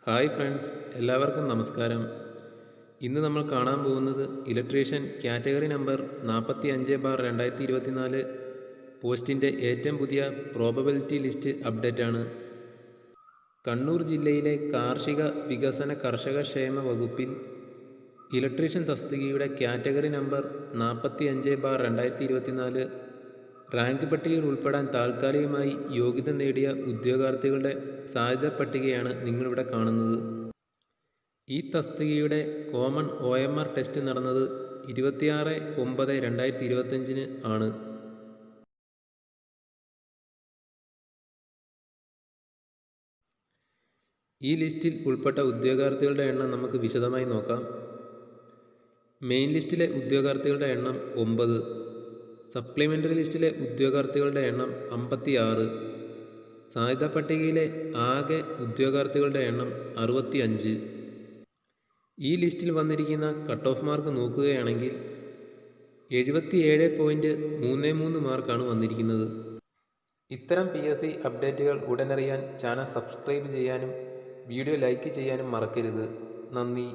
Hi friends, എല്ലാവർക്കും നമസ്കാരം. ഇന്ന് നമ്മൾ കാണാൻ പോകുന്നത് ഇലക്ട്രീഷ്യൻ കാറ്റഗറി നമ്പർ 45/2024 പോസ്റ്റിൻ്റെ ഏറ്റവും പുതിയ പ്രോബബിലിറ്റി ലിസ്റ്റ് അപ്ഡേറ്റാണ്. കണ്ണൂർ ജില്ലയിലെ കാർഷിക വികസന കർഷക ക്ഷേമ വകുപ്പിൽ ഇലക്ട്രീഷ്യൻ തസ്തികയുടെ കാറ്റഗറി നമ്പർ 45/2024 റാങ്ക് പട്ടികയിൽ ഉൾപ്പെടാൻ താൽക്കാലികമായി യോഗ്യത നേടിയ ഉദ്യോഗാർത്ഥികളുടെ സാധ്യതാ പട്ടികയാണ് നിങ്ങളിവിടെ കാണുന്നത്. ഈ തസ്തികയുടെ കോമൺ OMR ടെസ്റ്റ് നടന്നത് 26/9/2025 ആണ്. ഈ ലിസ്റ്റിൽ ഉൾപ്പെട്ട ഉദ്യോഗാർത്ഥികളുടെ എണ്ണം നമുക്ക് വിശദമായി നോക്കാം. മെയിൻ ലിസ്റ്റിലെ ഉദ്യോഗാർത്ഥികളുടെ എണ്ണം 9, സപ്ലിമെൻ്ററി ലിസ്റ്റിലെ ഉദ്യോഗാർത്ഥികളുടെ എണ്ണം 56, സാധ്യതാ പട്ടികയിലെ ആകെ ഉദ്യോഗാർത്ഥികളുടെ എണ്ണം 65. ഈ ലിസ്റ്റിൽ വന്നിരിക്കുന്ന കട്ട് ഓഫ് മാർക്ക് നോക്കുകയാണെങ്കിൽ 77.33 മാർക്കാണ് വന്നിരിക്കുന്നത്. ഇത്തരം PSC അപ്ഡേറ്റുകൾ ഉടനറിയാൻ ചാനൽ സബ്സ്ക്രൈബ് ചെയ്യാനും വീഡിയോ ലൈക്ക് ചെയ്യാനും മറക്കരുത്. നന്ദി.